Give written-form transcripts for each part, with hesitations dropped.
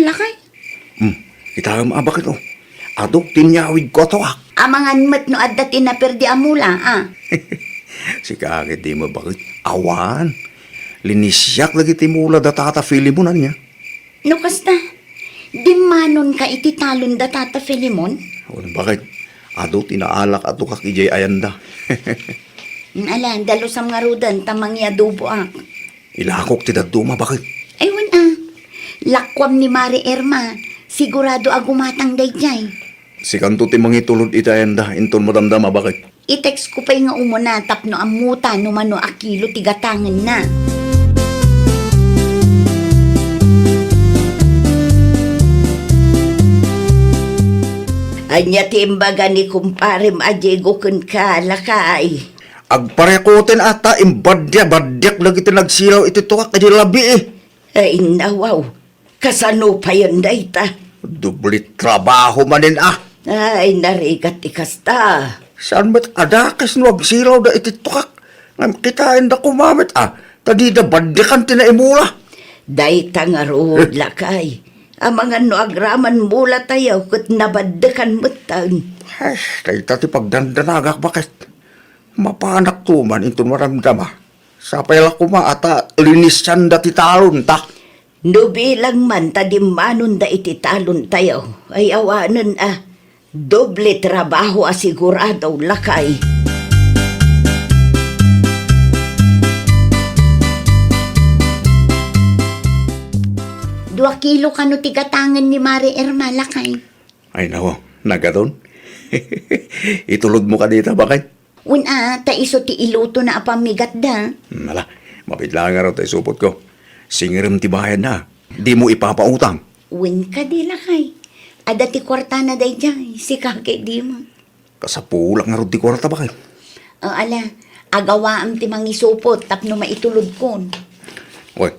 Lakay. Kita bakit Adok tinyawid ko to Amangan mat no adda tinaperdi amula, Si kakit di mo bakit? Awan. Linisyak lagi timula da tata Filimon niya. No kasta, di manon ka ititalon da tata Filimon? Bakit? Adok tinaalak ato kakijay ayanda. Ala, dalos ang ngarudan tamang adobo Ilakok ti daduma bakit? Aywan lakwam ni Mari Erma, sigurado agumatang dayjay. Si kanto ti mangitulod itayanda, inton madamdama bakit? I-text ko pa'y nga umuna tapno amuta no mano akilo tigatangan na. Anya timbaga ni kumpare maajego kun ka lakay. Agparekoten ata badyak lagi ti nagsilaw iti tuwak kadi labi Ay nawaw, kasano pa yun dayta? Dublit trabaho manin Ay narigat ikasta. Saan ba't adakas no agsilaw da iti tuwak? Ngam kitain da kumamit tadi da badyakan tinaimula. Dayta nga rood lakay. Ang mga no agraman mula tayo kat nabadakan mutan. Ay, dayta ti pagdandanagak bakit? Mapanak tuman inton maramdama. Sapay la kuma ata linisyan da ti talon ta. No bilang man tadimanon da iti talon tayo, ay awanan doble trabaho asigurado lakay. 2 kilo kano tigatangan ni Mari Erma lakay. Ay nako, nagadon. Itulod mo ka dito bakit? Ta iso ti iluto na apamigat da. Mala, mapidlaan nga raw tayo supot ko. Singiram ti bayan na. Di mo ipapautang. Ka di lakay. Ada ti kwarta na day jay, si kake di mo. Kasapulang nga raw ti kwarta bakit? Ala, agawaam ti mangisupot tapno maitulod kon. Oy,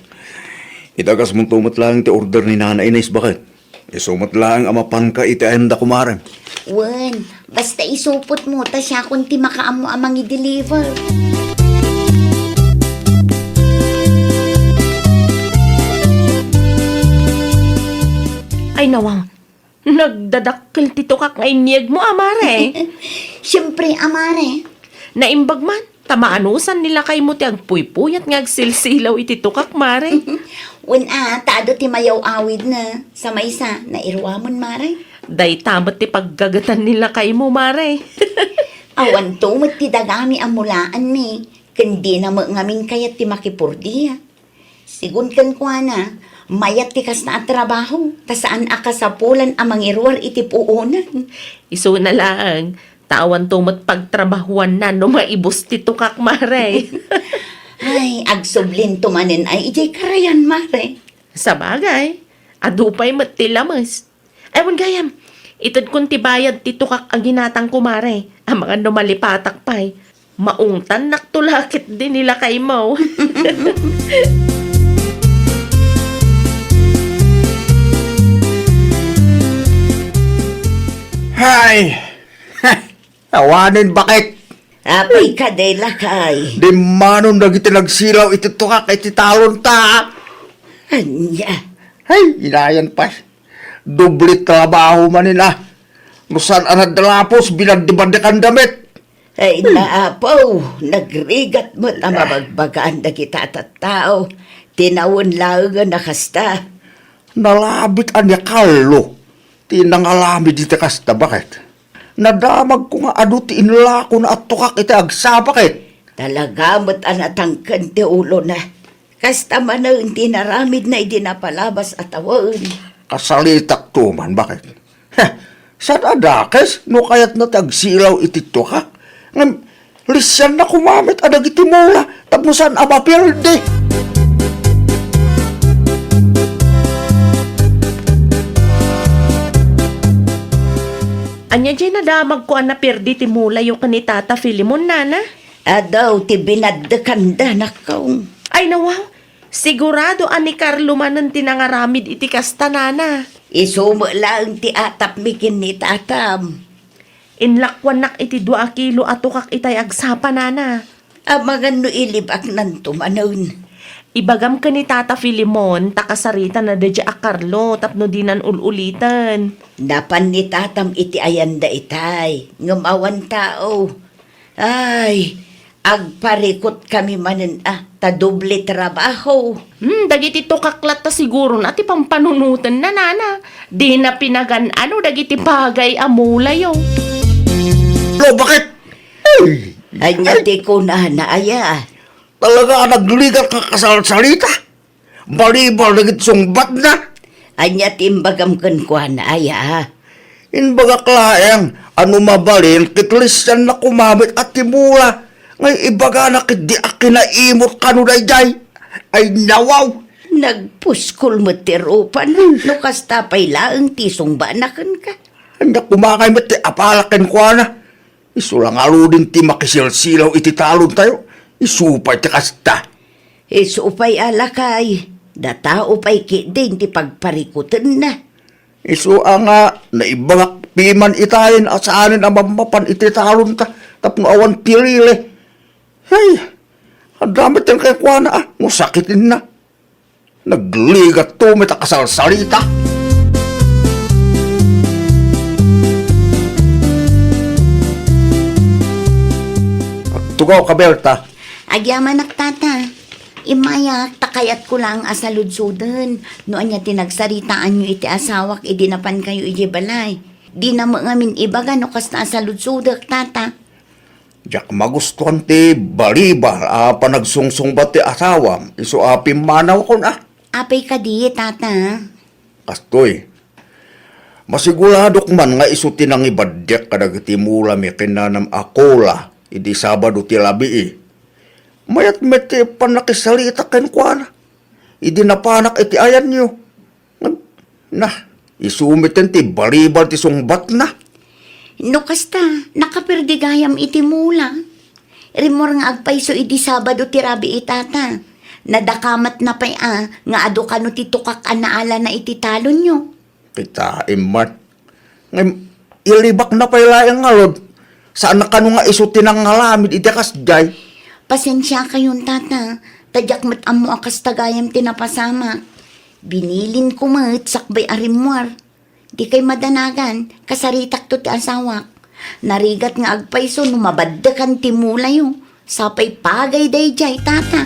itagas mong tumat lang ti order ni Nana Inés bakit? Isumat lang amapan ka iti ayanda kumare. Basta isupot mo, ta siya kung ti makaamo amang i-deliver. Ay nawang, nagdadakkel ti tukak nga inyeg mo, amare. Siyempre, amare. Naimbag man, tamaanusan nila kay mo ti agpuy-puyat nga agsilsilaw iti tukak, mare. Taado ti mayaw awid na. Sa maysa, nairwamon, mare. Day tamat ti paggagatan nila kay mo, mare. Awan tumot ti dagami amulaan ni. Kandi na ngamin kayat ti makipurdiya. Sigun kan kwa na, mayat ti kas na at trabaho. Ta saan akasapulan amang irwar iti puunan. Iso na lang, tawan tumot pagtrabahuan na no maibos ti tukak, mare. Ay, agsublin tumanin ay ijay karayan, mare. Sa bagay, adupay mat ti lamas. Ewan gayam, itad kung tibayad ti tukak ang ginatang kumare. Ang mga numalipatak pa'y, maungtan naktulakit din nila kay mo. Hay! Awanin bakit? Apay ka day lakay. Di manon dagiti nagsilaw iti tukak iti talon ta. Anya. Hay, inayan pa. Dublit trabaho manin Nusan anad dalapos binagdibandakan damit. Ay naapaw, nagrigat mo na mabagbagaan na kita tao. Tinawon lang nga nakasta. Nalabit anya kalo. Tinangalami dito kasta bakit? Nadamag ko nga ti inla ko na at tukak iti agsa bakit? Talaga mo't anatangkan ti ulo na. Kasta man na hindi naramid na idinapalabas at awan. Kasalitak tuman bakit? Saan adakes no kayat na tagsilaw iti tukak? Ngam, lisyan na kumamit adag iti mula tapusan amapirde. Anya dyan nadamag ko na perdi ti mula yung kanitata Filimon, nana. Adaw ti binadakanda na kaong. Ay nawaw, sigurado ani Carlo manan tinangaramid iti kasta, nana. Isumo lang ti atap mikin ni tatam. Inlakwan nak iti 2 kilo atukak itay agsapa, nana. Amagan no ilibak nan tumanon. Ibagam ka ni Tata Filimon, takasarita na dadya a Carlo, tapno dinan ululitan. Napan ni tatam iti ayanda itay, ngumawan tao. Ay, agparikot kami manen ta doble trabaho. Dagiti to kaklat ta siguro na ti pampanunutan na nana. Di na pinagan ano dagiti bagay amula yo. Lo, bakit? Ay, Anya ti ko na aya. talaga nagligat ka kasal-salita. Balibal na sungbat na. Anya timbagam kan ko na aya. Inbaga klaeng, ano mabalin, kitlisan na kumamit at timula. Ngay ibaga na kit di akinaimot kanu dayjay. Ay nawaw. Nagpuskol mo tirupan. No kasta pay laang tisong banakan ka. Handa kumakay mo ti apalakin ko na. Isulang aludin ti makisilsilaw iti talon tayo. Isupay ti kasta. Isupay alakay. Datao pay kidin ti pagparikutan na. Isu nga naibagak piman itayin at saanin ang mamapan iti talon ta. Tapno awan pilili. Ay, ang damit yan kay Kuana musakitin na. Nagligat tumit ang kasal-salita. At tugaw ka, Berta. Agyaman tata. Imayak, takayat ko lang asaludsudan. Noon niya tinagsaritaan nyo iti asawak, idinapan kayo iti balay. Di na ngamin ibaga no kas na asaludsudak, tata. Diyak magustuhan ti balibal panagsungsung ba ti asawam. Isu manaw ko na. Apay ka di, tata. Kastoy, masigurado man nga isu tinang ibadyak kadagiti mula mi kinanam akola, idi Sabado ti labi Mayat meti panakisalita ken kuana. Idi napanak iti ayan nyo. Isumiten ti balibal ti sungbat na. No kasta, nakaperdigayam iti mula. Rimor nga agpaiso iti Sabado ti rabi itata. Nadakamat na pay nga ado kano ti tukak anaala na iti talon nyo. Kita imat. Ngay, ilibak na pay laeng ngalod. Saan na kano nga isu tinang ngalamid iti kasjay. Pasensya kayon, tata. Tadyak mat amo akas tagayam tinapasama. Binilin ko mat sakbay arimwar. Di kay madanagan, kasaritak to ti asawak. Narigat nga agpaiso numabaddakan ti mulayo. Sapay pagay dayjay, tata.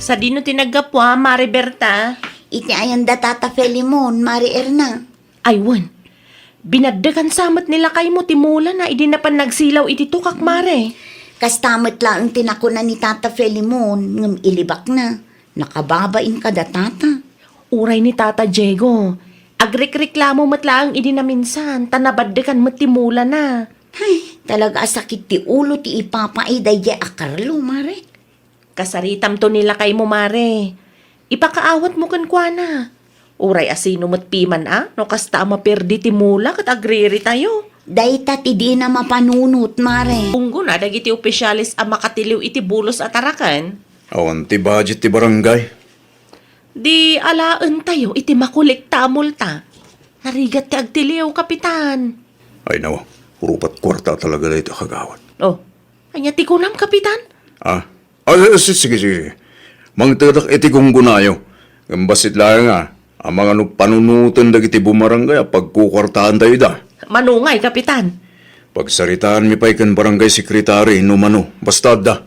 Sa dino tinagapwa, Mari Berta. Iti ayanda tata Felimon, Mari Erna. Aywan, binaddakan samat nila kay mo timula na idinapan nagsilaw iti tukak, Mare. Kastamot lang tinakunan ni tata Felimon, ngam ilibak na. Nakababain ka da, tata. Uray ni Tata Diego. Agrekreklamo matlaang idinaminsan, tanabaddakan matimula na. Ay, talaga sakit ti ulo ti ipapaiday di akarlo, Mare. Kasaritam to nila kay mo, Mare. Ipakaawat mo kan kuana. Uray asino matpiman no kasta maperdi ti mula kat agriri tayo. Dayta ti di na mapanunot, Mare. Unggo na dagiti opisyalis a makatiliw iti bulos at arakan. Awan ti budget ti barangay. Di alaan tayo iti makolekta multa. Narigat ti agtiliw, Kapitan. Ay nawa, urupat kwarta talaga dito kagawad. Oh, anya ti kunam, Kapitan? Sige. Mangtadak iti kong gunayo. Gambasit lang ang mga panunutan dagiti bumarangay pagkukwartaan tayo da. Manungay, Kapitan. Pagsaritaan mi pa'y kan barangay sekretary numano, basta da.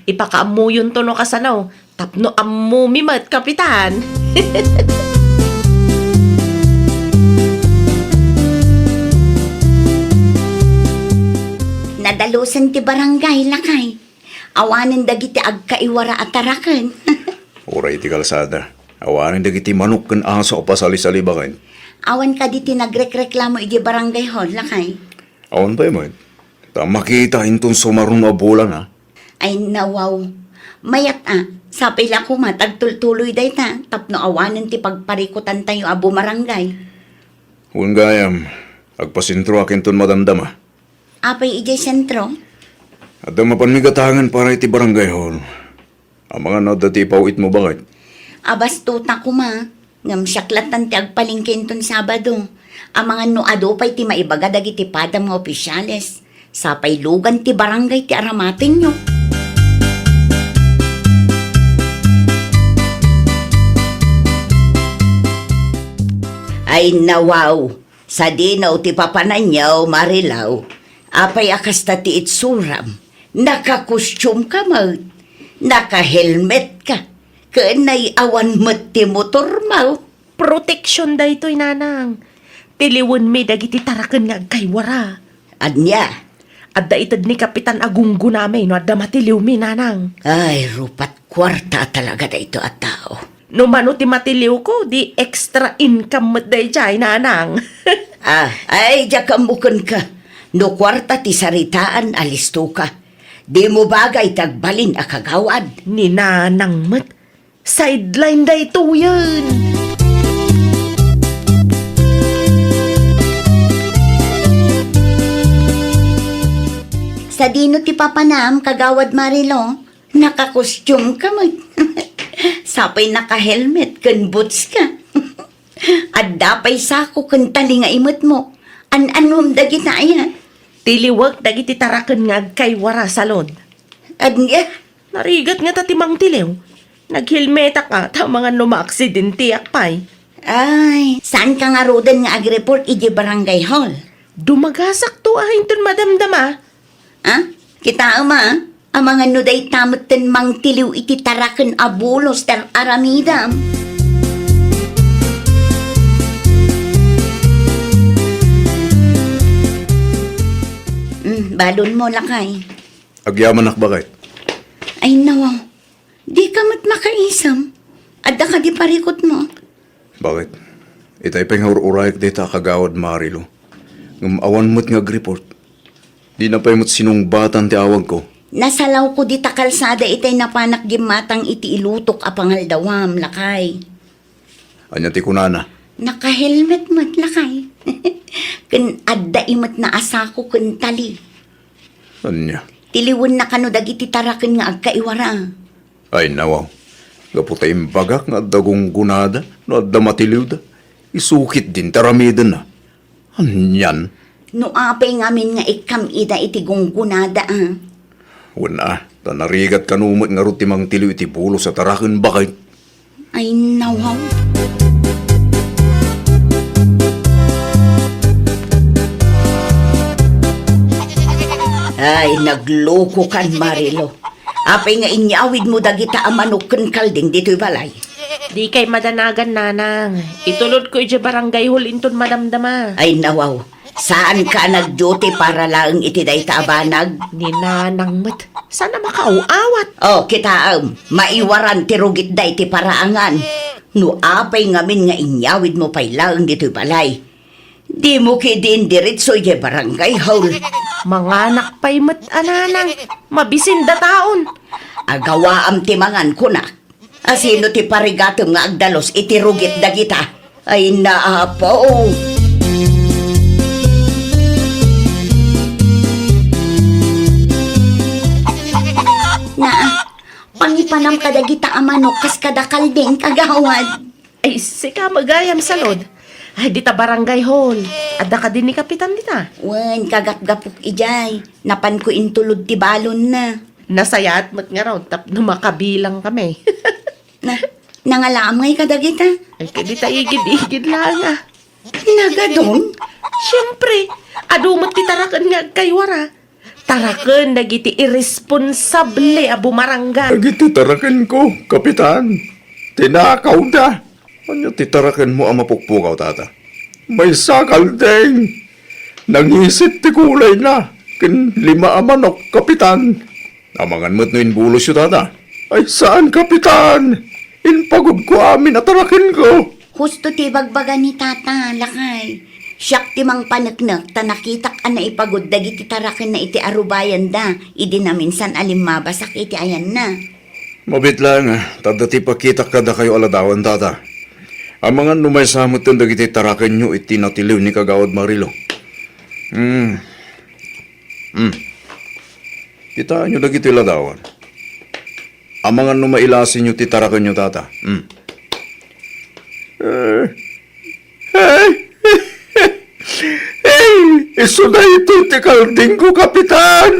Ipakaamu yun to no kasanaw. Tapno amu mimat, Kapitan. Nadalusan ti barangay lakay. Awanin dagiti agkaiwara atarakan. Oray ti kalsada. Awanin dagiti manok kan aso o pasali-sali bakay. Awan ka di tinagrekreklamo iti barangay hall lakay. Awan pa mo. Makita intong sumarun o bulan Ay nawaw. Mayat sapay lang ko matagtultuloy day ta. Tapno awanin ti pagparikutan tayo abo marangay. Kung gayam, agpasintro akin ton madamdama. Apay ijay sentro. At ang mapanmigatangan para iti barangay hall. Ang mga nadati pawit mo bakit? Abas tuta ko ma. Ngam siyaklatan ti agpalingkin ton Sabado. Ang mga nuado pa'y ti maibaga dagiti padam nga opisyales. Sa paylugan ti barangay ti aramatin nyo. Ay nawaw, sa dinaw ti papananyaw, Marilaw, apay akas ta ti itsuram, nakakostyum ka mag, naka-helmet ka, kanay awan mat ti motor maw. Protection da ito'y nanang. Tiliwan mi dagiti taraken nga agkaywara. Anya, At da itad ni Kapitan Agunggo namin no adda matiliw mi nanang. ay rupat kwarta talaga da ito at tao. No mano ti matiliw ko, di extra income mat day jay nanang. Ay, jakamukan ka. No kwarta ti saritaan, alisto ka. Di mo bagay tagbalin a kagawad. Ni nanang mat. Sideline da ito yan. Sa dino ti papanam, kagawad Marilo, nakakostyum ka mag. Sapay naka-helmet, kan boots ka. At dapay sako kan tali nga imot mo. An-anom dagit na yan. Tiliwag dagiti taraken nga agkaywara salod. At nga, Narigat nga tatimang tiliw. Naghilmeta ka ta mga numa-aksidente akpay. ay, saan ka nga rodan nga ag-report iji barangay hall? Dumagasak to ahin ton madamdama. Kita ama, ang mga nuday tamot ten mang tiliw iti taraken abulos ter aramidam. Balon mo lakay. Agyaman bakit? Ay nawaw, di ka mat makaisam. Adda ka di parikot mo. Bakit? Itay panghaur-urayak dita kagawad Marilo. Ngamawan mo't nga report. Di na pa'y mo't sinungbatan ti awag ko. Nasalaw ko di ta kalsada itay napanak gimatang iti ilutok a pangaldawam lakay. Anya ti kunana. Naka-helmet mat lakay. Kan adda imat na asako kan tali. Anya? Tiliwan na kano dagiti taraken nga agkaiwara. Ay nawaw. Gaputay imbagak nga dagong gunada no adda matiliw da. Isukit din taramida na. Anyan? No apay ngamin nga ikam ida iti gunggunada Wala. Tanarigat kanumot nga rutimang tiliw iti bulo sa taraken bakit? Ay nawaw. Ay, nagloko kan Marilo. Apay nga inyawid mo dagita amanok ken kalding dito'y balay. Di kay madanagan nanang. Itulod ko iti barangay hall inton madamdama. Ay nawaw, saan ka nag-duty para lang iti day tabanag? Ni nanang mat. Sana makauawat. Oh, kita maiwaran ti rugit day ti paraangan. No apay ngamin nga inyawid mo pay lang dito'y balay. Di mo kidin diritso iti barangay hall. Mga anak pa'y mat ananang. Mabisin da taon. Agawaam ti mangan ko na. Asino ti parigatom nga agdalos iti rugit dagita. Ay naapo. Pangipanam kadagita amanok kas kadakalding kagawad. Ay, sika magayam salod. Ay, dita barangay hall. Adda ka din ni Kapitan dita. Wen, kagap-gapok ijay. Napan ko intulod ti balon na. Nasayat mat nga raw, tap na makabilang kami. Nangalamay kadagita. Ay, kadita igid-igid lang ah. Nagadon? Siyempre, adumat ti tarakan nga kaywara. Tarakan nagiti irresponsable a bumaranggan. Agiti taraken ko, kapitan. Tinakaw da. Ano titaraken mo ang mapukpukaw, tata? May sakal ding. Nangisit ti kulay na. Kin 5 manok, kapitan. Amangan mo't no inbulos yu, tata. Ay, saan, kapitan? Inpagod ko amin at taraken ko. Husto ti bagbaga ni tata, lakay. Siyak ti mang panagnak, ta nakitak na ipagod dagiti taraken na iti arubayan da. Idi na minsan alimmabasak iti ayan na. Mabit lang, tada ti pakitak kada kayo aladawan, tata. Ang mga numay samot yung dagiti taraken nyo itinatiliw ni Kagawad Marilo. Kita nyo dagiti ladawan. Ang mga numailasin nyo ti taraken nyo, tata. Iso na ito ti kalding ko, Kapitan.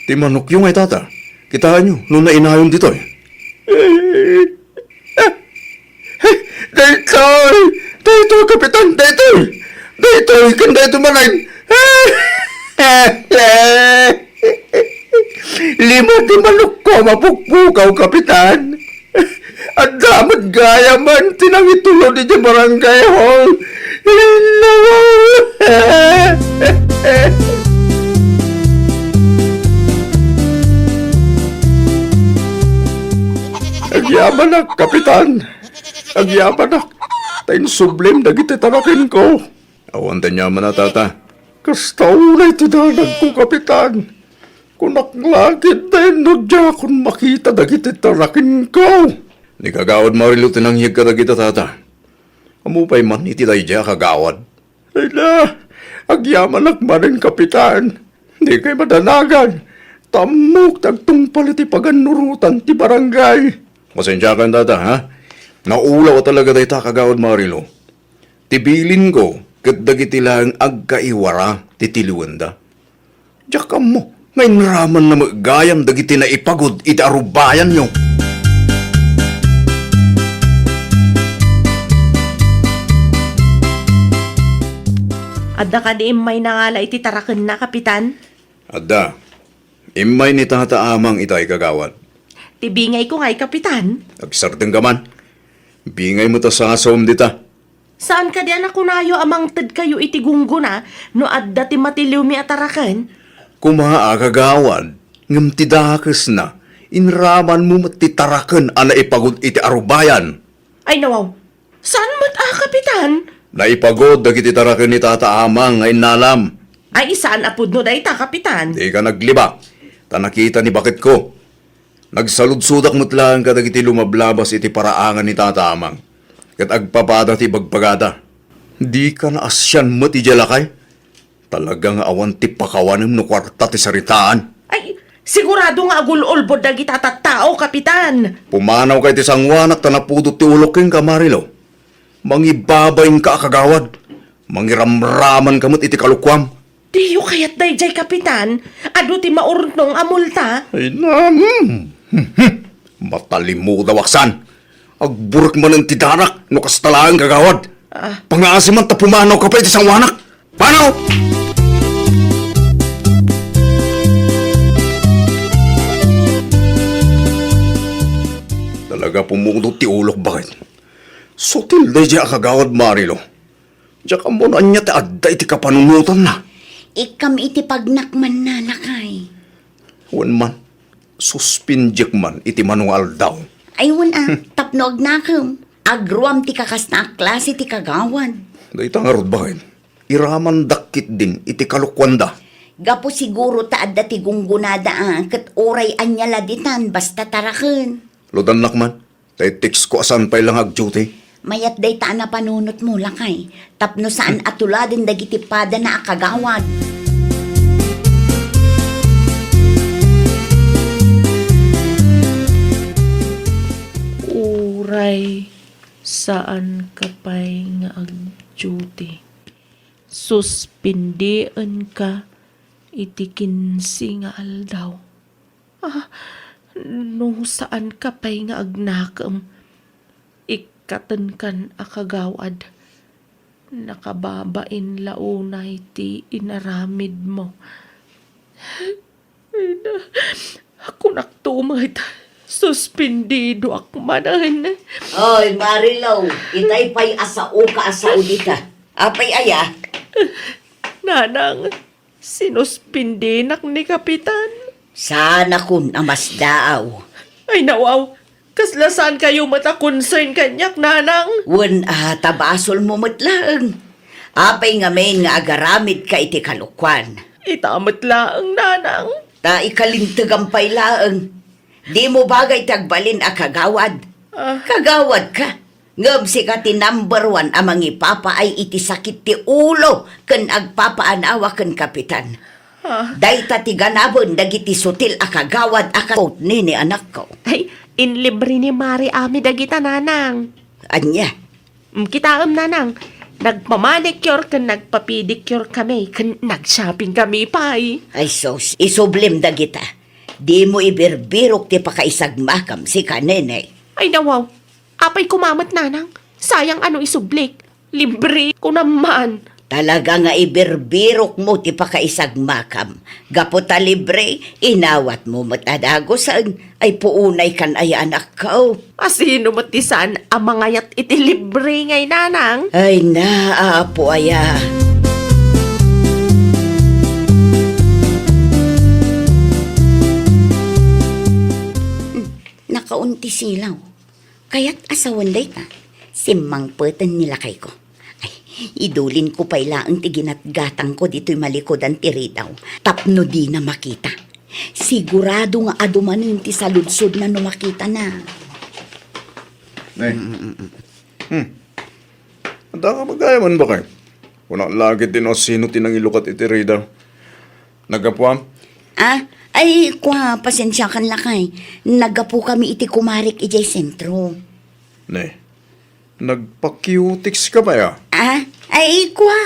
Ti manok yung ay tata. Kitaan nyo, nung nainayon dito eh. Daytoy! Daytoy, Kapitan! Daytoy! Daytoy! Kan daytoy manay! Lima ti manok ko mapukpukaw, Kapitan! At damat gaya man tinang itulo di dyan barangay hall! Agyaman ak, Kapitan. Agyaman ak. Tayin sublim dagiti tarakin ko. Awan tanya man na, tata. Kastaw na iti danag ko, Kapitan. Kunak langit tayin no dya kung makita dagiti tarakin ko. Ni kagawad marilo tinangyag ka dagiti, tata. Amupay man iti tayo dya kagawad. Ay na, agyaman ak manin, Kapitan. Di kay madanagan. Tamok tagtungpal iti paganurutan ti barangay. Pasensya ka, tata, ha? Naulaw talaga tayo kagawad marilo. Tibilin ko, kat dagiti lang agkaiwara, titiliwanda. Diyak mo, ngayon raman na magayam dagiti na ipagod, iti arubayan nyo. Adda ka di may nangala iti taraken na, Kapitan. Adda, imay ni tata amang itay kagawad. Tibingay ko nga'y, Kapitan. Agsarteng ka man. Bingay mo ta sa asom dita. Saan ka di anak kunayo amang tad kayo iti gunggo na no adda ti matiliw mi ataraken? Kumaa kagawad, ngam ti dakes na, inraman mo matitaraken ana ipagod iti arubayan. Ay nawaw, saan mat Kapitan? Naipagod dagiti taraken ni tata amang ngayon nalam. Ay isaan apod no day ta, Kapitan. Di ka nagliba. Ta nakita ni bakit ko. Nagsaludsudak mutlaan ka dagiti lumablabas iti paraangan ni tata amang. Kat agpapada ti bagpagada. Di ka na asyan mo ti jalakay. Talagang awan ti pakawanem no kwarta ti saritaan. Ay, sigurado nga agulolbod dagiti tattao, Kapitan. Pumanaw kay ti sangwanak tanapudot ti uloking ka, Marilo. Mangibabayin ka kagawad. Mangiramraman kamot iti kalukwam. Diyo kayat dayjay, Kapitan. Ado ti maurnong amulta. Ay na, matalimu dawaksan. Agburek man ang tidarak no kastalaan kagawad. Pangaasi man ta pumanaw ka pa iti sangwanak. Panaw! Talaga pumundot ti ulok bakit? Sutil na diya kagawad, Marilo. Diya ka mo na niya ti adda iti kapanunutan na. Ikam iti pagnakman na nakay. Wan man, suspinjek man iti manual daw. Ay tapno agnakam. Agruam ti kakas na klase ti kagawad. Dahil tangarod bakit? Iraman dakit din iti kalukwanda. Gapo siguro ta adda ti gunggunada kat oray anyala ditan basta taraken. Lodan lakman, tayo text ko asan pa ilang ag-duty. Mayat day ta na panunot mo lakay. Tapno saan atuladen dagiti pada na akagawad. Uray, saan ka pa'y nga ag-duty? Suspindian ka, iti 15 nga aldaw. No saan ka pa'y nga agnakam? Ikatan kan akagawad. Nakababain launay ti inaramid mo. Ako naktumad. Suspindido akmanan. Oy, Marilaw, itay pa'y asao ka asao dita. Apay aya? Nanang, sinuspindinak ni Kapitan. Sana kun amas daaw. Ay nawaw, kaslasaan kayo mata-concern kanyak, nanang. Wen tabasol mo matlaang. Apay nga men nga agaramid ka iti kalukwan. Itamat laang, nanang. Ta ikalintagampay laang. Di mo bagay tagbalin a kagawad. Kagawad ka. Ngam si ka ti number 1 amang ipapa ay iti sakit ti ulo ken agpapaanawa ken Kapitan. Day ta ti ganabon dagiti sutil a kagawad a kakot ni anak ko. Ay, inlibre ni Mari Ami dagita, nanang. Anya? Kitaam, nanang. Nagpamanicure kan nagpapedicure kami. Kan nag-shopping kami, pay. Ay sos, isublim da kita. Di mo ibirbirok ti pakaisagmakam si kanene. Ay nawaw, apay kumamat nanang. Sayang ano isublik. Libre ko naman. Talaga nga ibirbirok mo ti pakaisagmakam. Gaputa libre, inawat mo matadagosan. Ay puunay kan ay anak ko. Asino matisan ang mangayat iti libre ngay nanang. Ay naapo aya. Nakaunti silaw. Kaya't asawan day ka. Simang peten nila kay ko. Ay, idulin ko pala ang tiginat gatang ko dito'y malikod ang tiridaw. Tapno di na makita. Sigurado nga adumanin ti saludsod na no makita na. Nay. Anda ka magayaman ba kayo? Kung lagi din o sino tinangilukat iti Rida. Nagapuam? Ay, kwa, pasensya kan lakay. Nagapu kami iti kumarik ijay sentro. Nay. Nagpa-cutics ka ba ya? Ay, kwa,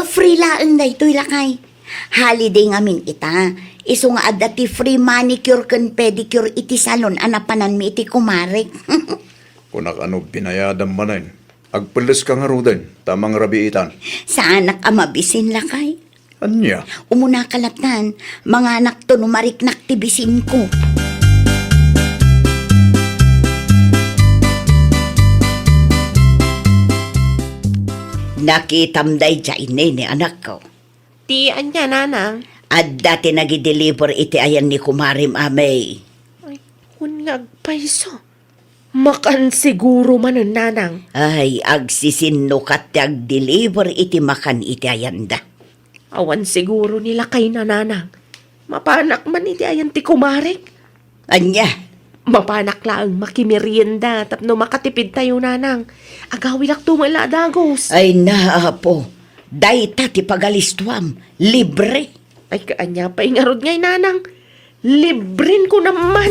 free laang na ito'y lakay. Holiday ngamin ita. Iso nga adati free manicure kan pedicure iti salon anapanan mi iti kumarik. Kung ano binayadan manin. Agpalis ka nga rudan. Tamang rabiitan. Sa anak amabisin lakay. Anya? Umuna kalatan, mga anak to numariknak tibisin ko. Nakitamday dyan ni anak ko. Ti anya nanang. At dati nag-deliver iti ayan ni Kumarim Amay. Ay, kun ngagpaiso. Makan siguro man ang nanang. Ay, agsisinnukat ag-deliver iti makan iti ayan da. Awan siguro nila kay nanang. Mapanak man iti ayan ti kumarik. Anya, Mapanak laang makimerienda tapno makatipid tayo nanang. Agawilak tumala dagos. ay naapo. Dayta ti pagalistuam, libre. Ay kaanya pa ingarod ngay nanang. Librin ko naman.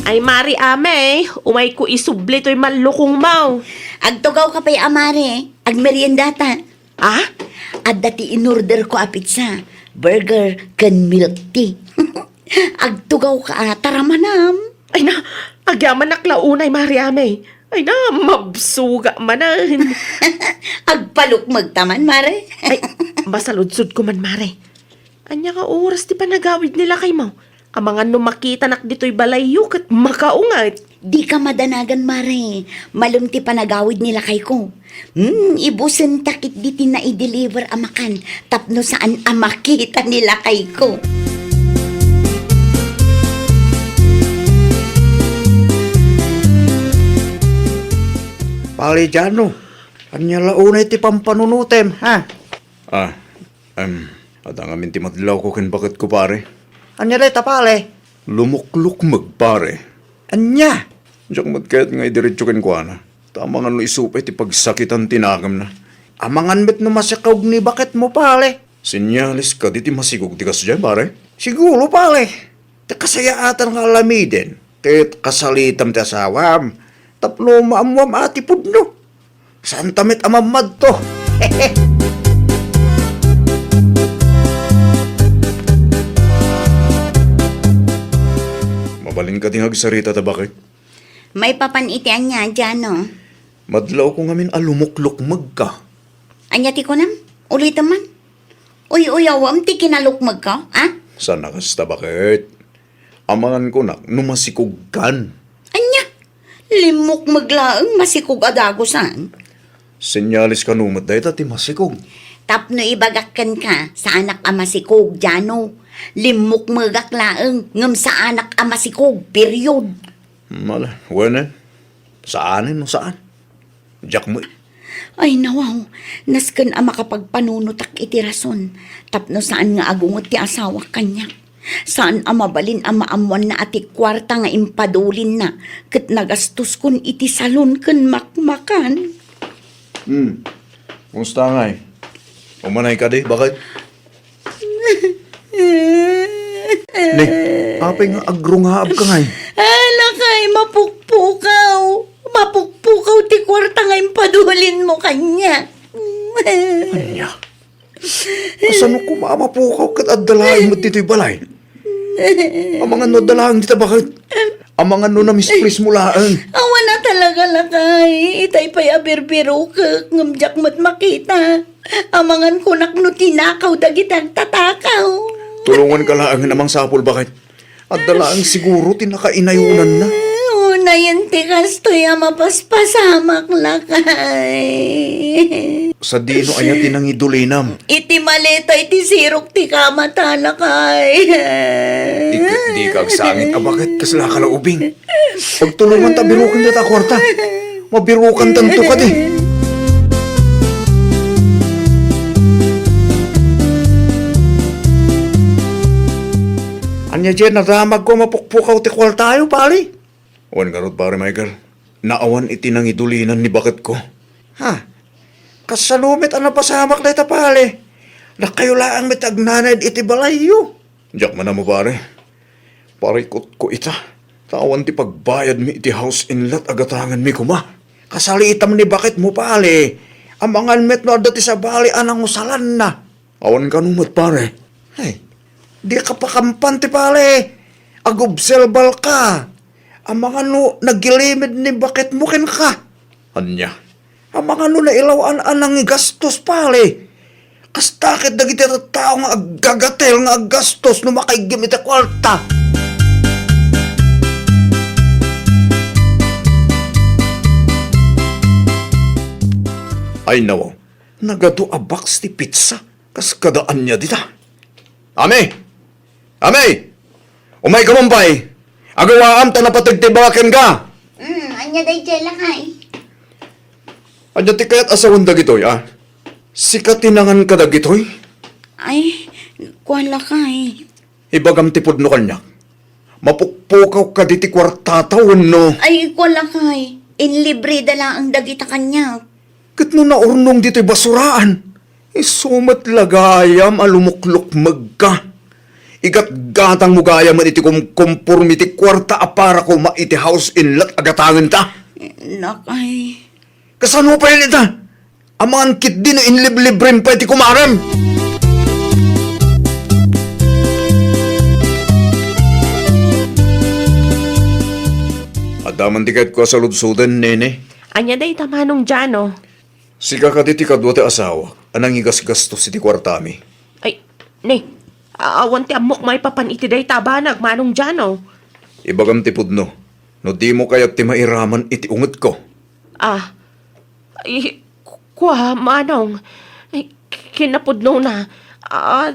Ay Mari Ame, umay ko isubli to'y malukong mau. Agtugaw ka pa'y amare, agmeriendata. Ah? At dati in-order ko a pizza, burger, kan milk tea. Agtugaw ka taramanam. Ay na, agyaman naklaunay Mari Ame. Ay na, mabsuga manan. Agpaluk magtaman, mare. Ay, masaludsod ko man Mare. Anya ka oras ti panagawid nila kay mo. Ang mga numakita nak dito'y balayok at makaungat. Di ka madanagan, mare. Malumti panagawid nila kay ko. Ibusin takit diti na i-deliver amakan. Tapno saan amakita nila kay ko. Pali dyan Anya launay ti pampanunutem, ha? At ang amin ti madlaw ko kin bakit ko pare. Anya day tapale? Lumukluk magpare. Anya? Diyak magkayat nga idiretso kin ko na. Tama nga no isupay ti pagsakitan tinagam na. Amangan met no masikaw ni bakit mo pale? Sinyalis ka di ti masigog ti kas dyan pare. Siguro pale. Te kasayaatan nga alamiden. Kahit kasalitam ti asawam. Tapno maamwam ati pudno. Saan tamit amamad to? Mabalin ka ting agsarita ta bakit? May papanitian niya dyan, no? Madlaw ko ngamin alumukluk magka. Anya ti ko nam? Ulitin man. Uy, awam ti kinalukmag ka, ha? Sana kasta bakit? Amangan ko na numasikugkan. Anya? Limok maglaang masikog adagosan. Senyalis ka numat dahi tati masikog. Tapno ibagakkan ka sa anak amasikog, Jano. Limok magaklaang ngam sa anak amasikog, period. Mala, wala. Saanin no saan? Diyak mo. Ay nawaw, nasken ang makapagpanunutak iti rason. Tapno saan nga agungot ti asawa kanya. Saan ang mabalin ang maamuan na ati kwarta nga impadulin na. Kat nagastos kun iti salon kan makmakan. Kumusta nga eh? Umanay ka di, bakit? Ni, Apay nga agrungaab ka ngay. Ala kay, mapukpukaw. Mapukpukaw ti kwarta ngayon padulin mo kanya. Anya? Kasano ko maamapukaw kat adalain mo dito'y balay? Ang mga no dalaang dita bakit? Ang mga no na mispris mo laan. Awa na talaga lakay. Itay pa'y abirbiro ka. Ngamjak mo't makita. Amangan kunak no tinakaw dagitag tatakaw. Tulungan ka laang namang sapol bakit? Adalaang siguro tinakainayunan na. Una yan tikas to'y mapaspasamak lakay. Sa dino aya tinangidulinam. Iti maleta iti sirok ti kamata lakay. Di ka agsangit. Bakit kasla ka laubing? Pagtulungan ta birukan dita kwarta. Mabirukan tanto ka di. Anya dyan, nadamag ko mapukpukaw ti kwal tayo, pali. Awan garot, pare Michael. Naawan iti nang idulinan ni bakit ko. Ha? Kasalumit ang napasamak na ita, pali. Na kayo laang mitagnanad iti balayo. Diyak man na mo, pare. Parikot ko ita. Tawan ti pagbayad mi iti house inlet agatangan mi kuma. Kasali itam ni bakit mo, pali. Amangan met no dati sa bali anang usalan na. Awan ka numot, pare. Ay, di ka pa kampante, pale. Agobselbal ka. Ang mga no, nagilimid ni bakit mo kin ka. Anya? Ang mga no, nailawaan anang gastos, pale. Kastakit na kita tao nga agagatel nga gastos no makaigim ita kwarta. Ay nawaw, nagado a box ti pizza. Kas kadaan niya dita. Ame! Ame! Umay ka mumpay! Agawaam ta napatagtibakan ka! Anya day jela kay. Anya ti kayat asawan dagitoy, ah? Sikatinangan ka dagitoy? Ay, kuala kay. Ibagam ti pudno kanya. Mapukpukaw ka di ti kwartatawon, no? Ay, kuala kay. Inlibre dala ang dagita kanya. Kat no naurnong dito'y basuraan. Isumat lagayam alumuklok magka. Igat gatang mugayam man iti kumpormi ti kwarta apara ko maiti house inlet agatangan ta. Nakay. Kasano pa yun ita? Amangan kit din no inliblibrim pa iti kumaram. Adaman ti kahit ko sa ludsudan, nene. Anya day tamanong dyan, oh. Siga ka diti kadwa ti asawa. Anang igas-gastos iti kwartami. Ay, ne, awan ti amok may papan iti day tabanag, manong dyan, oh. Ibagam ti pudno. No di mo kayat ti mairaman iti unget ko. Kwa, manong, ay, kinapudno na,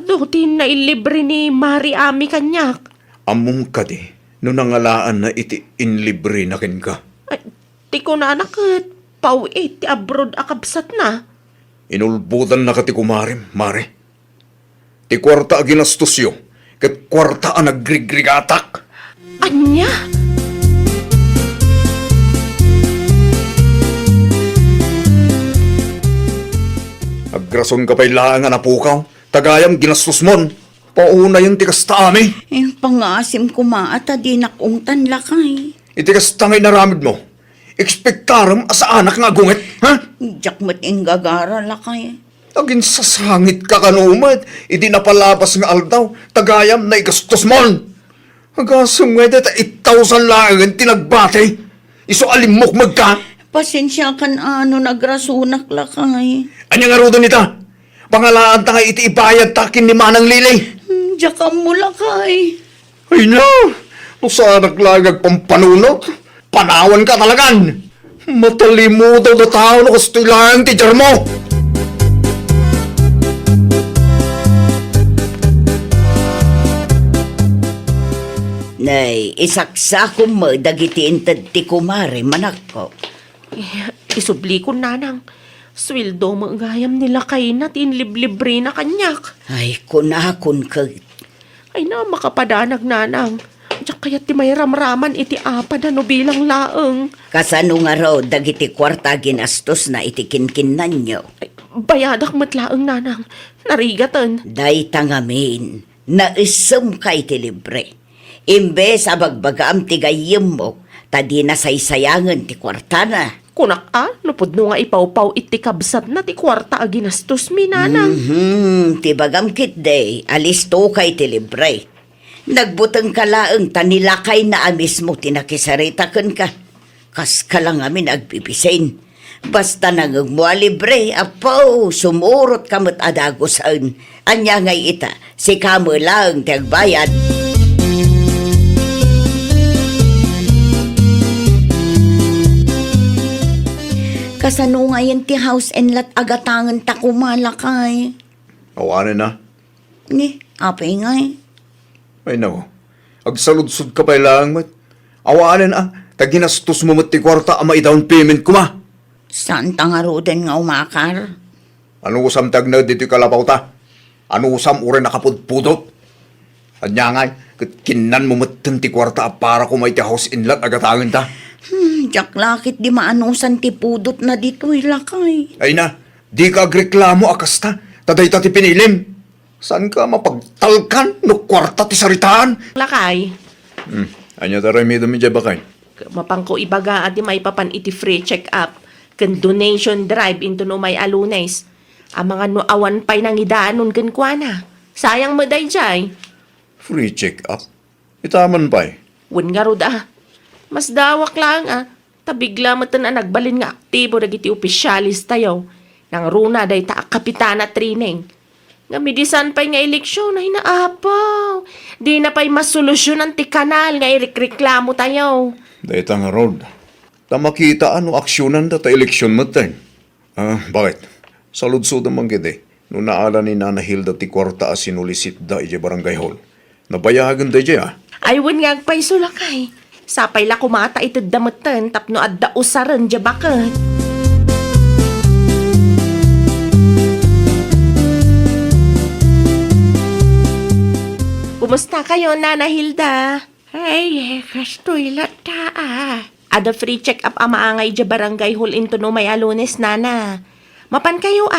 dutin na ilibre ni Mari Ami kanyak. Among ka di, no nangalaan na iti inlibre na kin ka. Ay, ti ko na nakit, pauit, ti abroad akabsat na. Inulbudan na ka ti kumarim, mare. Ti kwarta a ginastusyo, kat kwarta a nagrigrigatak. Anya? Agrason ka pa'y laang na pukaw, tagayam ginastos mon. Pauna yung tikas taami. Pangasim ko maata di nakungtan lakay. Itikas tangay naramid mo. Ekspektaram asa anak nga gunget, ha? Diyak mo't inggagara lakay. Agin sasangit ka kanumat, iti napalabas nga aldaw, tagayam na igastos mon. Agasong nga dita 8,000 lang tinagbate. Iso alimok magka. Pasensya kan nagrasunak lakay. Anya nga rodo nita? Pangalaan ta nga iti ibayad takin ni Manang Lili. Diyak mo lakay. Ay na, usanak lang agpampanunot. Panawan ka talagan. Matalimutan na tao na gusto lang teacher mo. Nay, isaksa ko mo dagiti intad ti kumare manak ko. Isubli ko nanang. Sweldo mo gayam nila kay na tinliblibre na kanyak. Ay, kunakon ka. Ay na, makapadanag nanang. Diyak kaya ti may ramraman iti apa na no bilang laeng. Kasano nga raw dagiti kwarta ginastos na itikinkin nanyo. Ay, bayadak matlaeng nanang. Narigatan. Day tangamin, naisem ka iti libre. Imbes abagbagaam ti gayem mo, tadi na saysayangan ti kwartana. Kunak lupod no nga ipaw-paw iti kabsat na ti kwarta a ginastos mi nanang. Ti bagam kit day, alis to kay ti libre. Nagbutang kalaang tanilakay na amis mo tinakisaritakan ka. Kas ka lang amin agbibisain. Basta nangagmua libre, apaw, sumurot kamot adagosaan. Anya ngay ita, si kamo lang tagbayad. Kasano nga yan ti house and lot agatangan ta kumalakay. Awanin na. Ni, apay nga eh. Ay nako. Agsaludsod ka pa lang, mat. Awanin taginastos mo mat ti kwarta ama i-down payment ko ma. Saan tangarodan nga umakar? Ano usam tag na dito kalapaw ta? Ano usam ure nakapudpudot? Anya ngay, kinan mo mat ti kwarta para kumay ti house in lot agatangin ta. Jack lakit di maanusan ti pudot na dito'y lakay. Ay na, di ka agreklamo akasta. Taday ta ti pinilim. Saan ka mapagtalkan no kwarta ti saritaan? Lakay, Anya taray mi dumi dya bakay? mapangko ibaga at di may papan iti free check-up. Kan donation drive into no may alunes. Ang mga no awan pa'y nangidaanon kan kuana. Sayang mo day jay. Free check-up? Itaman pa Wen nga rod Mas dawak lang Tabigla matan nagbalin nga aktibo dagiti opisyalis tayo. Nang runa day ta kapitana training. Nga midisan pa'y nga eleksyon ay naapaw. Di na pa'y masolusyonan ti kanal nga ireklamo tayo. Dahita nga road. Tamakita ano aksyonan da ta eleksyon mo tayo. Bakit? Saludsod naman gede. No naala ni Nana Hilda ti kwarta sinulisit da ije barangay hall. Nabayagan da ije Ay wen nga agpay sulakay. Sapay la kumata itid damatan tapno adda usaran dya bakit. Kumusta kayo, Nana Hilda? Ay, kastoy lata Ada free check-up amaangay dya barangay hall into no may alunes, Nana. Mapan kayo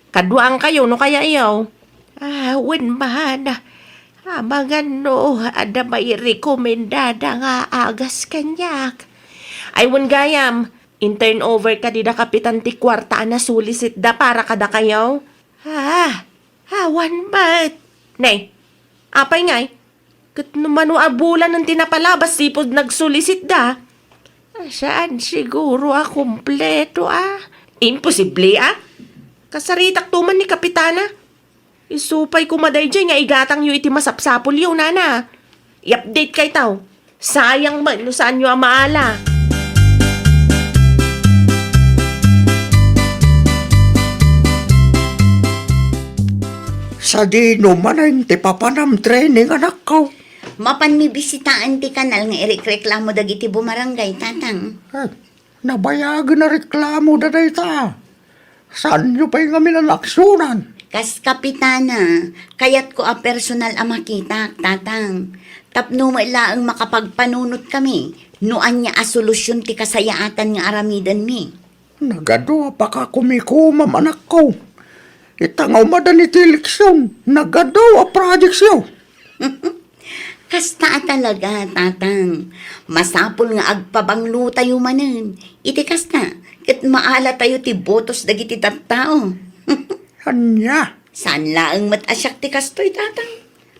Kaduang kayo no kaya iyaw. Wen man. Magano, ada may rekomendada nga agas kanyak. Ay, wen gayam, in-turn over ka di da kapitan ti kwarta na sulisit da para kada kayo. Wan bat. Nay, apay ngay, kat naman abulan ng tinapalabas sipod nagsulisit da. Saan siguro kumpleto Imposible Kasaritak tuman ni kapitana. Isupay kumaday dyan nga igatang yu iti masapsapol yu, Nana. I-update kay tao. Sayang man no saan yu amaala. Sa di naman ay ti papanam training anak ko. Mapan mi bisitaan ti kanal nga ireklamo dagiti bumarangay, tatang. Nabayagan na reklamo da dayta. Saan nyo pa'y nga minalaksyonan? Kas kapitana, kayat ko personal makita, tatang. Tapno mailaang makapagpanunot kami, noan niya solusyon ti kasayaatan nga aramidan mi. Nagado pa ka kumikumam anak ko. Itangaw madan iti eleksyon. Nagado project siyo. Kasta talaga, tatang. Masapol nga agpabanglo tayo manen. Iti kasta, kat maala tayo ti botos dagiti tattao. Anya, Saan laang matasyak ti kastoy, tatang?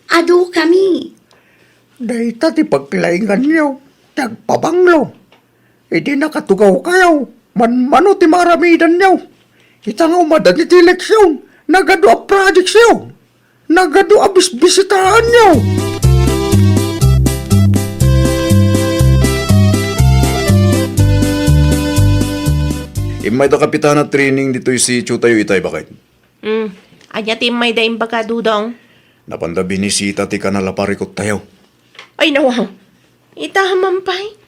Ado kami. dayta ti paglaingan niyo. Nagpabanglo. Idi nakatugaw kayo. Manmano ti maramidan niyo. Itangaw madan iti eleksyon. Nagado a project siyo. Nagado a bisbisitaan niyo. Imay da kapitana training dito si Chutayo Itay bakit? Anya ti may daing baga dudong. Napanda binisita ti kanalaparikot tayo. Ay nawaw. Itahamampay.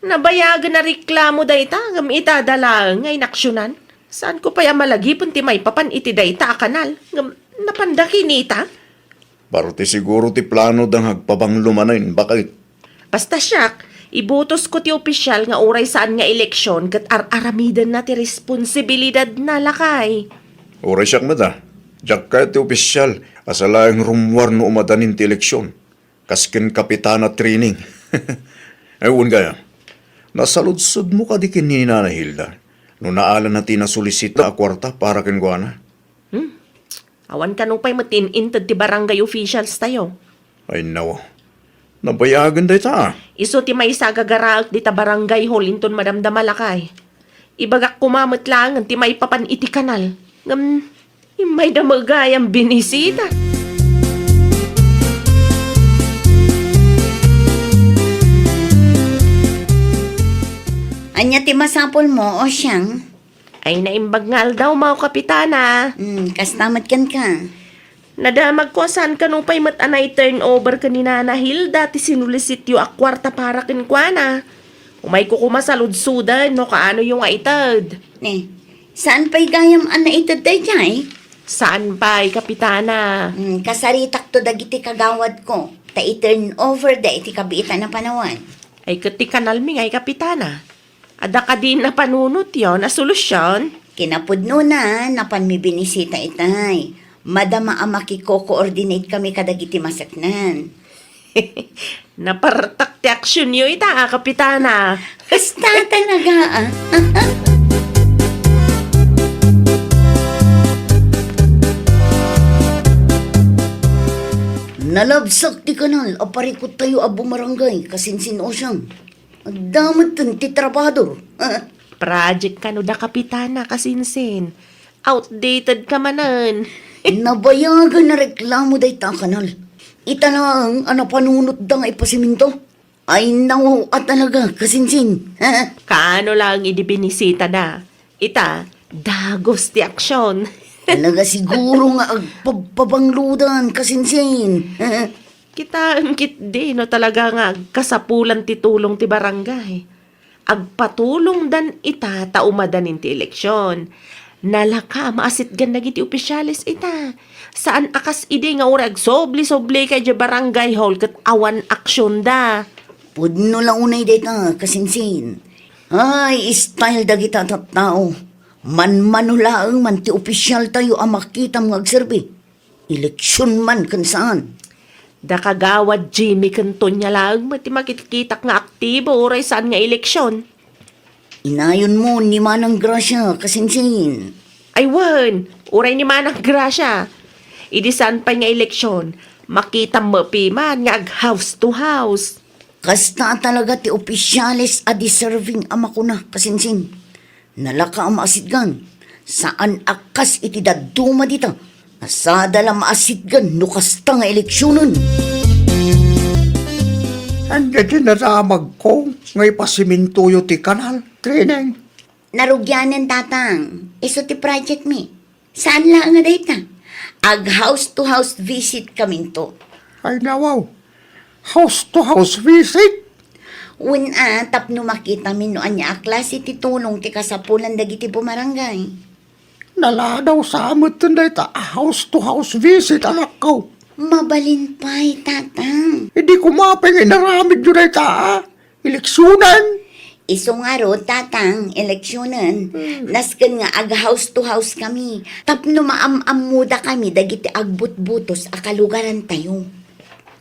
Nabayagan na reklamo dayta ngam itadala ngay naksyonan. Saan ko pa'y malagipon ti may papan iti dayta kanal ngam napanda kinita. Parte siguro ti plano dang hagpabang lumanayin bakit? Basta siyak, ibutos ko ti opisyal nga oray saan nga eleksyon kat aramidan na ti responsibilidad na lakay. Oray siyak mada. Diyak ka ti opisyal. Asalayang rumwar no umadanin ti eleksyon. Kaskin kapitana training. Ewan gaya. Nasaludsod mo ka di kin ni Nana Hilda. No naala na tinasulisita a kwarta para kin guana. Awan ka nung pa'y matinintad ti barangay officials tayo. Ay nawa. Nabayagan day ta. Iso ti may sagagaraak di ta barangay hall inton madamdamalakay. Ibagak kumamot lang ti may papan iti kanal. May damagayang binisita. Anya ti masapol mo o siyang? Ay naimbag ngal daw mao kapitana. Kastamat kan ka. Nadamag ko saan ka nung pa'y matanay turnover ka ni Nana Hilda ti sinulisityo a kwarta para kinkwana. Umay ko kumasaludsudan no kaano yung aitad. Saan pa'y gayam ana itad day jay? Saan pa'y kapitana? Kasaritak to dagiti kagawad ko. Ta i-turn over da iti kabitan na panawan. Ay kati kanalming ay kapitana. Ada ka din na panunot yon na solusyon. Kinapudno na napan mi binisita itay. Madama ang makiko-coordinate kami kadagiti masaknan. Napartak ti aksyon nyo ita, kapitana. Basta talaga Nalabsak ti kanal, aparikot tayo abo marangay, kasinsin o siyang. Agdamot tan ti trabador. Project ka no da, kapitana, kasinsin. Outdated ka manan. Nabayagan na reklamo day ta kanal. Ita na ang anapanunot da nga ipasiminto. Ay nawaw at talaga, kasinsin. Kaano lang idibinisita na. Ita, dagos ti aksyon. Talaga siguro nga agpabangludan, kasinsin. Kitaan kit di, no talaga nga kasapulan ti tulong ti barangay. Agpatulong dan ita taumadanin ti eleksyon. Nalaka maasit gan nagiti opisyalis ita. Saan akas ide nga urag sobli-sobli kay di barangay hall kat awan aksyon da. Pudno lang unay data, kasinsin. Ay, style dagita tao. Man-manulaang man ti opisyal tayo ang makita mga agserbi. Eleksyon man kan saan. Da kagawad Jimmy kanton niya lang mati makitikitak nga aktibo oray saan nga eleksyon. Inayon mo ni Manang Gracia, kasinsin. Ay wan, oray ni Manang Gracia. Idisan pa nga eleksyon, makita mo piman nga ag house to house. Kasta talaga ti opisyalis a deserving ama ko na, kasinsin. Nalaka ang maasidgan. Saan akas iti daduma dita? Nasada lang maasidgan no kasta nga eleksyonon. Andiyan din naramag ko, ngay pasimintuyo ti kanal, training. Narugyanan tatang. Iso ti project mi. Saan lang nga data? Ag house to house visit kami to. Ay nawaw, house to house visit. Tapno makita mi no anya a klase ti tulong ti kasapulan dagiti bumarangay. Naladaw sa amot tunday ta, house to house visit anak ko. Mabalin pa'y tatang. Hindi ko mapingay naramid yun ay ta, eleksyonan. Iso nga ro, tatang, eleksyonan. Nasken nga ag house to house kami. Tapno maam-amuda kami dagiti agbut-butos akalugaran tayo.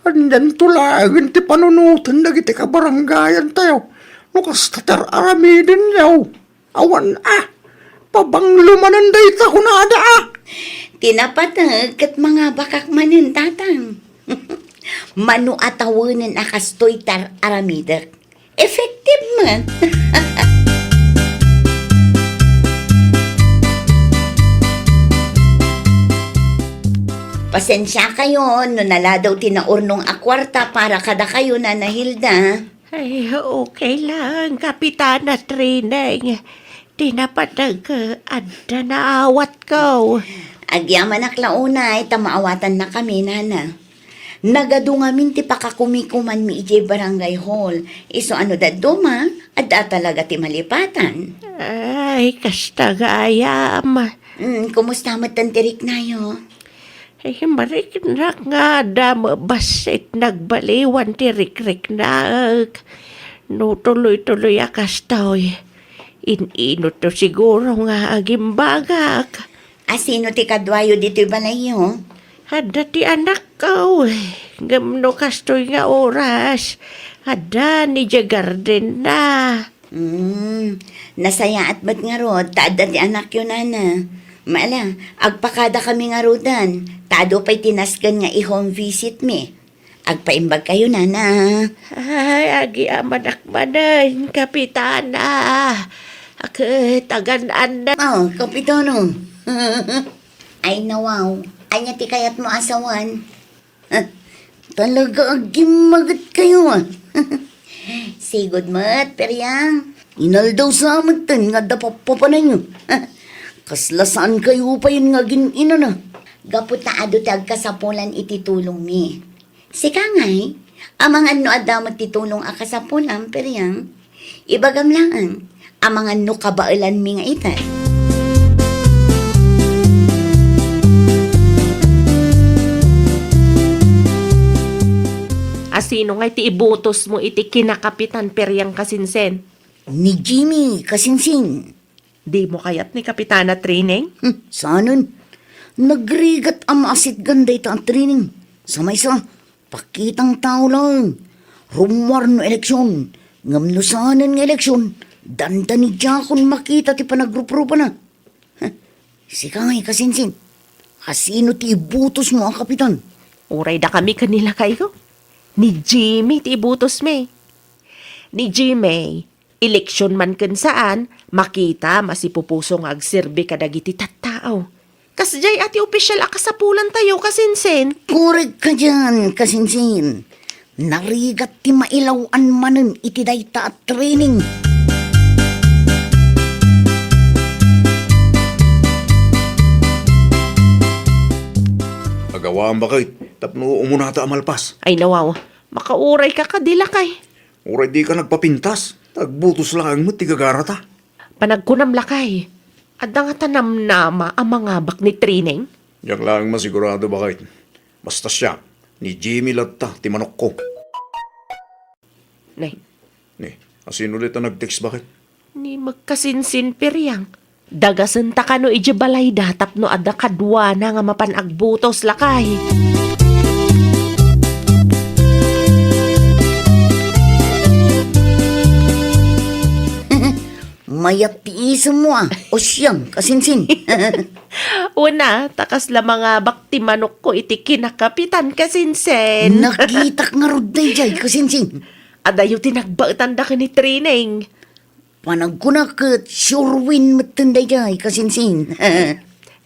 Andan tulagan ti panunutan dagiti kabarangayan tayo. Nukas tatar aramidin yaw. Awan pabanglumanan day ta kunada Tinapatag kat mga bakak manin tatang. Manu atawanan akastoy tar aramider. Effective man. Pasensya kayo, no naladaw tinaurnong akwarta para kada kayo na Hilda. Ay, okay lang, kapitana training. Tinapatag ka, adda na awat ko. Agyaman aklaunay, tamaawatan na kami, nana. Nagadungamin ti pakakumikuman mi ije barangay hall. Iso ano da duma, adda talaga ti malipatan. Ay, kasta gayam. Kumusta mo tantirik na yo? Ay, mariknak nga da mabasit nagbaliwan ti rik-rik na. No tuloy-tuloy akas tao'y. Inino to siguro nga agimbagak. Asino ti kadwayo dito'y balayo? Hada ti anak ko. Gamno kastoy nga oras. Ada ni garden na. Nasaya at ba't nga ro, taada ti anak yun na. Maala, agpakada kami nga rodan. Tado pa'y tinasgan nga i-home visit me. Agpaimbag kayo, nana. Ay, agi amanak-manan, kapitana. Ak, taganaan na. Oh, kapitono. Ay, nawaw. Ay, ti kayat mo asawan. Talaga agimagat kayo, ah. Sigod mat, peryang. Inaldaw sa amatan nga dapapapanan nyo. Kaslasaan kayo pa yun nga ginina na. Gapot na ado tag kasapulan ititulong mi. Sika ngay, amang ano adamat titulong akasapulan, peryang. Ibagam lang, amang ano kabailan mi nga itan. Asino nga iti ibutos mo iti kinakapitan peryang kasinsen? Ni Jimmy, kasinsin. Di mo kayat ni Kapitana Training? Sanon, nagrigat ang maasit ganda ito ang training. Samay sa, pakitang tao lang. Rumwar no eleksyon, ngamnusanan ng eleksyon, danda ni Jakon makita ti panagrupo na. Sika ngay kasinsin, asino ti ibutos mo ang kapitan? Uray da kami kanila kayo. Ni Jimmy ti ibutos me. Ni Jimmy, eleksyon man kan saan, makita masipupusong agserbi kadagiti tattao. Kasjay ati opisyal akasapulan tayo kasinsen. Korek ka dyan, kasinsin. Narigat ti mailawan manen iti dayta at training. Agawaan ba kay? Tapno umunata amalpas. Ay nawaw, makauray ka kadila kay. Uray di ka nagpapintas. Tagbutos lang mo, tigagarata. Panagkunam lakay. Adda nga tanam nama ang mga bak ni Training. Yang lang masigurado ba kay? Basta siya, ni Jimmy Latta, ti manok ko. Nay, Ni, asin ulit ang nag-text bakit? ni magkasinsin peryang. Dagasan ta ka no ijabalay datap no adda kadwa na nga mapanagbutos lakay. Mayat ti isa mo ah, o siyang kasinsin. Una, takas la mga bakti manok ko iti kinakapitan kasinsen. Nakitak nga rod na jay, kasinsin. Adayo tinagbautan da ka ni Training. Panagkunakot, sure win matanday jay, kasinsin.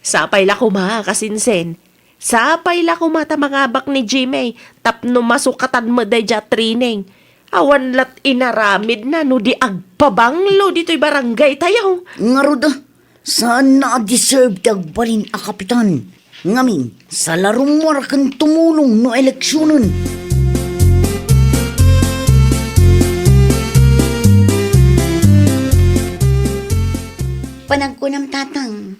Sapay la kuma kasinsen. Sapay la kumata mga bak ni Jimmy. Tapno masukatan mo day ja Training. Awan lat inaramid na no di agpabanglo dito'y barangay tayo. Nga rod ah, saan na-deserve tagbalin a kapitan? Ngamin, sa larong warakan tumulong no eleksyonon. Panagkunam tatang,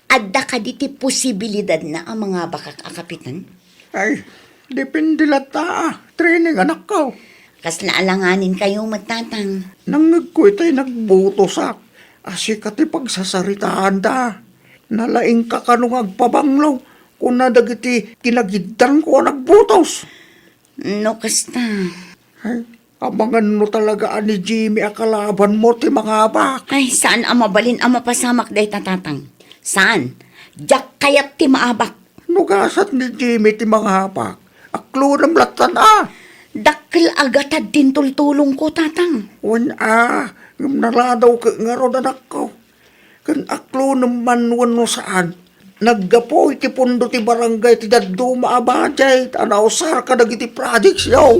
adda ka diti posibilidad na ang mga bakak a kapitan? Ay, depende lata. Training anak ko. Kas naalanganin kayo matatang. Nang ko ito'y nagbutosak. Asikat pagsasaritaan da. Nalaing ka kanong agpabanglaw. Kung nadagiti kinagiddan ko nagbutos. No, kasta. Ay, abangan mo talaga ni Jimmy akalaban mo ti mga bak. Ay, saan ang mabalin ang mapasamak day tatatang? Saan? Diyak kayat ti maabak. Nugasat ni Jimmy ti mga bak. Aklo ng latan Dakkel agatad din tultulong ko, tatang. Wan naladaw ka nga ro anak ko. Kan aklo naman wano saan. Naggapo iti pundo ti barangay ti daddo maabajay. Tanaw sar ka nagiti projects yaw.